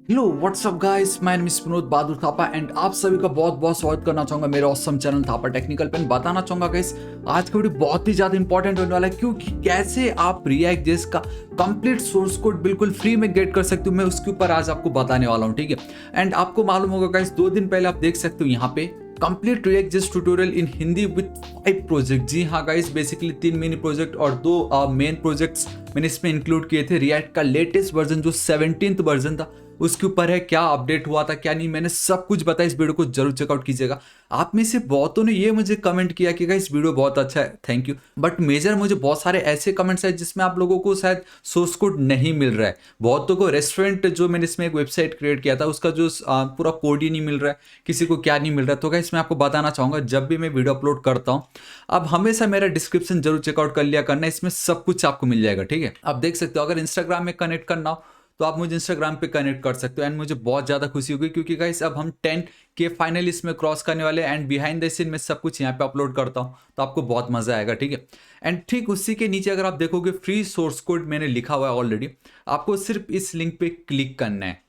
Hello what's up guys, मैं miss Vinod Bahadur Thapa and आप सभी का बहुत बहुत स्वागत करना चाहूंगा मेरे ऑसम चैनल थापा टेक्निकल पे। बताना चाहूंगा गाइस, आज का वीडियो बहुत ही ज्यादा इंपॉर्टेंट होने वाला है, क्योंकि कैसे आप रिएक्ट जेएस का कंप्लीट सोर्स कोड बिल्कुल फ्री में गेट कर सकते हो, मैं उसके ऊपर आज आपको बताने वाला हूँ। ठीक है, एंड आपको मालूम होगा गाइस, 2 दिन पहले आप देख सकते हो यहाँ पे complete React JS tutorial in Hindi with 5 project. जी हाँ गाइस, बेसिकली 3 मिनी प्रोजेक्ट और 2 मेन प्रोजेक्ट्स मैंने इसमें इंक्लूड किए थे। रिएक्ट का लेटेस्ट वर्जन जो 17th वर्जन था उसके ऊपर है, क्या अपडेट हुआ था क्या नहीं, मैंने सब कुछ बताया। इस वीडियो को जरूर चेकआउट कीजिएगा। आप में से बहुतों ने ये मुझे कमेंट किया कि इस वीडियो बहुत अच्छा है, थैंक यू। बट मेजर मुझे बहुत सारे ऐसे कमेंट्स हैं जिसमें आप लोगों को शायद सोर्स कोड नहीं मिल रहा है। बहुतों को रेस्टोरेंट जो मैंने इसमें एक वेबसाइट क्रिएट किया था उसका जो पूरा कोड ही नहीं मिल रहा है, किसी को क्या नहीं मिल रहा है। तो गाइस मैं आपको बताना चाहूंगा, जब भी मैं वीडियो अपलोड करता हूँ अब हमेशा मेरा डिस्क्रिप्शन जरूर चेकआउट कर लिया करना, इसमें सब कुछ आपको मिल जाएगा। ठीक है, आप देख सकते हो अगर इंस्टाग्राम में कनेक्ट करना हो तो आप मुझे इंस्टाग्राम पे कनेक्ट कर सकते हो। एंड मुझे बहुत ज़्यादा खुशी होगी क्योंकि गाइस अब हम 10K फाइनली इसमें क्रॉस करने वाले हैं। एंड बिहाइंड द सीन में सब कुछ यहाँ पे अपलोड करता हूँ तो आपको बहुत मज़ा आएगा। ठीक है, एंड ठीक उसी के नीचे अगर आप देखोगे फ्री सोर्स कोड मैंने लिखा हुआ है ऑलरेडी, आपको सिर्फ इस लिंक पे क्लिक करना है।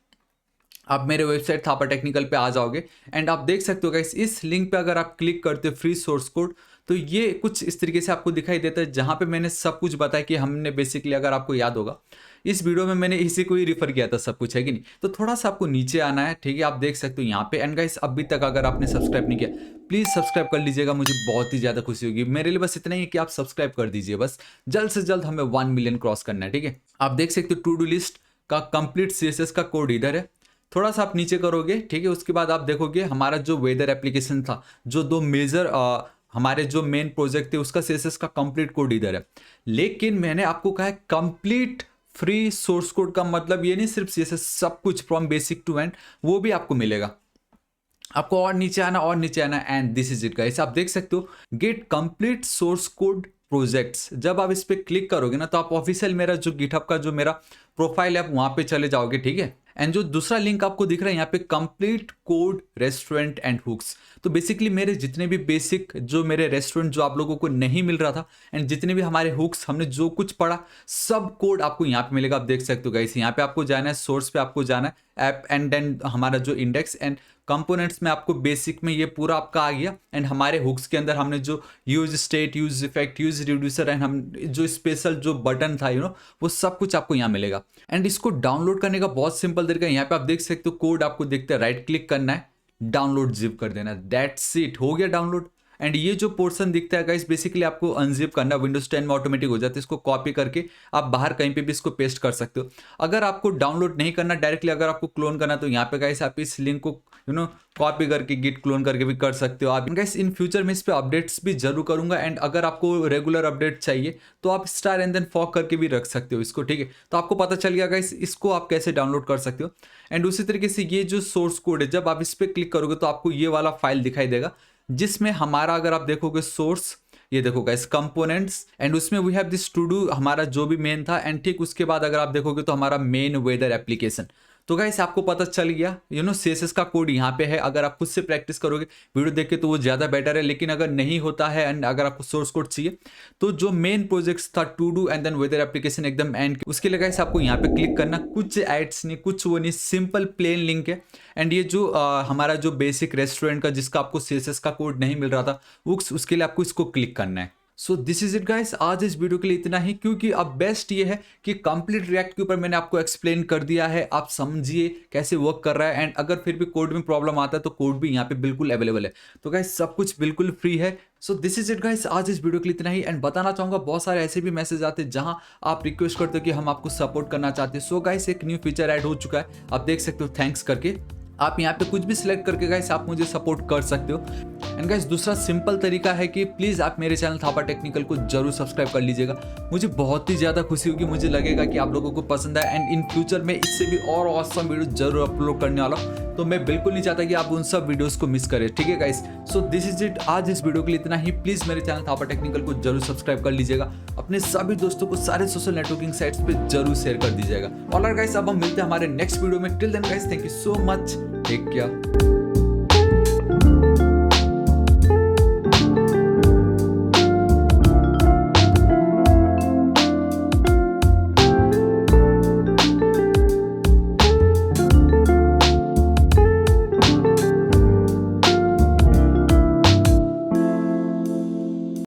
आप मेरे वेबसाइट थापा टेक्निकल पे आ जाओगे एंड आप देख सकते हो गाइस, इस लिंक पे अगर आप क्लिक करते हो फ्री सोर्स कोड तो ये कुछ इस तरीके से आपको दिखाई देता है, जहाँ पे मैंने सब कुछ बताया कि हमने बेसिकली, अगर आपको याद होगा इस वीडियो में मैंने इसी को ही रिफर किया था सब कुछ, है कि नहीं। तो थोड़ा सा आपको नीचे आना है। ठीक है, आप देख सकते हो यहाँ पे। एंड गाइस अभी तक अगर आपने सब्सक्राइब नहीं किया प्लीज़ सब्सक्राइब कर लीजिएगा, मुझे बहुत ही ज़्यादा खुशी होगी। मेरे लिए बस इतना ही है कि आप सब्सक्राइब कर दीजिए, बस जल्द से जल्द हमें 1 मिलियन क्रॉस करना है। ठीक है, आप देख सकते हो टू डू लिस्ट का कंप्लीट CSS का कोड इधर है। थोड़ा सा आप नीचे करोगे, ठीक है, उसके बाद आप देखोगे हमारा जो वेदर एप्लीकेशन था, जो 2 मेजर हमारे जो मेन प्रोजेक्ट थे उसका CSS का कंप्लीट कोड इधर है। लेकिन मैंने आपको कहा है कंप्लीट फ्री सोर्स कोड का मतलब ये नहीं सिर्फ CSS, सब कुछ फ्रॉम बेसिक टू एंड वो भी आपको मिलेगा। आपको और नीचे आना और नीचे आना, and this is it guys. आप देख सकते हो get complete source code projects. जब आप इस पे क्लिक करोगे ना तो आप ऑफिशियल मेरा जो गिटहब का जो मेरा प्रोफाइल है आप वहां पे चले जाओगे। ठीक है, एंड जो दूसरा लिंक आपको दिख रहा है यहाँ पे complete code restaurant and hooks, तो बेसिकली मेरे जितने भी बेसिक जो मेरे रेस्टोरेंट जो आप लोगों को नहीं मिल रहा था एंड जितने भी हमारे हुक्स हमने जो कुछ पढ़ा सब कोड आपको यहाँ पे मिलेगा। आप देख सकते हो गाइस, यहाँ पे आपको जाना है, सोर्स पे आपको जाना है, ऐप एंड देन हमारा जो इंडेक्स एंड कंपोनेंट्स में आपको बेसिक में ये पूरा आपका आ गया। एंड हमारे हुक्स के अंदर हमने जो use state, use effect, use reducer and हम जो स्पेशल जो बटन था वो सब कुछ आपको यहाँ मिलेगा। एंड इसको डाउनलोड करने का बहुत सिंपल तरीका है, यहाँ पे आप देख सकते हो कोड आपको दिखता है, राइट क्लिक करना है, डाउनलोड जिप कर देना, दैट्स इट, हो गया डाउनलोड। एंड ये जो पोर्शन दिखता है गाइस बेसिकली आपको अनजिप करना, विंडोज 10 में ऑटोमेटिक हो जाता है। इसको कॉपी करके आप बाहर कहीं पे भी इसको पेस्ट कर सकते हो। अगर आपको डाउनलोड नहीं करना डायरेक्टली, अगर आपको क्लोन करना तो यहाँ पे गाइस आप इस लिंक को कॉपी करके गिट क्लोन करके भी कर सकते हो आप। गाइस इन फ्यूचर में इस पे अपडेट्स भी जरूर करूंगा। एंड अगर आपको रेगुलर अपडेट चाहिए तो आप स्टार एंड देन फॉक करके भी रख सकते हो इसको। ठीक है, तो आपको पता चल गया गाइस इसको आप कैसे डाउनलोड कर सकते हो। एंड उसी तरीके से ये जो सोर्स कोड है, जब आप इस पे क्लिक करोगे तो आपको ये वाला फाइल दिखाई देगा, जिसमें हमारा अगर आप देखोगे सोर्स, ये देखो गाइस कंपोनेंट्स, एंड उसमें we have this to do हमारा जो भी मेन था। एंड ठीक उसके बाद अगर आप देखोगे तो हमारा मेन वेदर एप्लीकेशन। तो गाइस आपको पता चल गया CSS का कोड यहाँ पे है। अगर आप खुद से प्रैक्टिस करोगे वीडियो देख के तो वो ज़्यादा बेटर है, लेकिन अगर नहीं होता है एंड अगर आपको सोर्स कोड चाहिए तो जो मेन प्रोजेक्ट्स था to do and then weather application एकदम एंड, उसके लिए गाइस आपको यहाँ पे क्लिक करना, कुछ एड्स नहीं कुछ वो नहीं, सिंपल प्लेन लिंक है। एंड ये जो हमारा जो बेसिक रेस्टोरेंट का जिसका आपको CSS का कोड नहीं मिल रहा था उसके लिए आपको इसको क्लिक करना है। So this is it guys, आज इस वीडियो के लिए इतना ही, क्योंकि अब बेस्ट ये है कि कंप्लीट रिएक्ट के ऊपर मैंने आपको एक्सप्लेन कर दिया है, आप समझिए कैसे वर्क कर रहा है। एंड अगर फिर भी कोड में प्रॉब्लम आता है तो कोड भी यहाँ पे बिल्कुल अवेलेबल है। तो गाइस सब कुछ बिल्कुल फ्री है। So this is it guys, आज इस वीडियो के लिए इतना ही। एंड बताना चाहूंगा बहुत सारे ऐसे भी मैसेज आते हैं जहां आप रिक्वेस्ट करते हो कि हम आपको सपोर्ट करना चाहते हैं। सो गाइस एक न्यू फीचर ऐड हो चुका है, आप देख सकते हो, थैंक्स करके आप यहाँ पे कुछ भी सिलेक्ट करके गाइस आप मुझे सपोर्ट कर सकते हो। एंड गाइस दूसरा सिंपल तरीका है कि प्लीज़ आप मेरे चैनल थापा टेक्निकल को जरूर सब्सक्राइब कर लीजिएगा, मुझे बहुत ही ज़्यादा खुशी होगी, मुझे लगेगा कि आप लोगों को पसंद है। एंड इन फ्यूचर में इससे भी और ऑसम वीडियो जरूर अपलोड करने वाला हूँ, तो मैं बिल्कुल नहीं चाहता कि आप उन सब वीडियोज़ को मिस करें। ठीक है guys, so this is it, आज इस वीडियो के लिए इतना ही। प्लीज़ मेरे चैनल थापा टेक्निकल को जरूर सब्सक्राइब कर लीजिएगा, अपने सभी दोस्तों को सारे सोशल नेटवर्किंग साइट्स पे जरूर शेयर कर दीजिएगा। ऑलराइट गाइस, अब हम मिलते हैं हमारे नेक्स्ट वीडियो में। Till then guys, thank you so much, take care.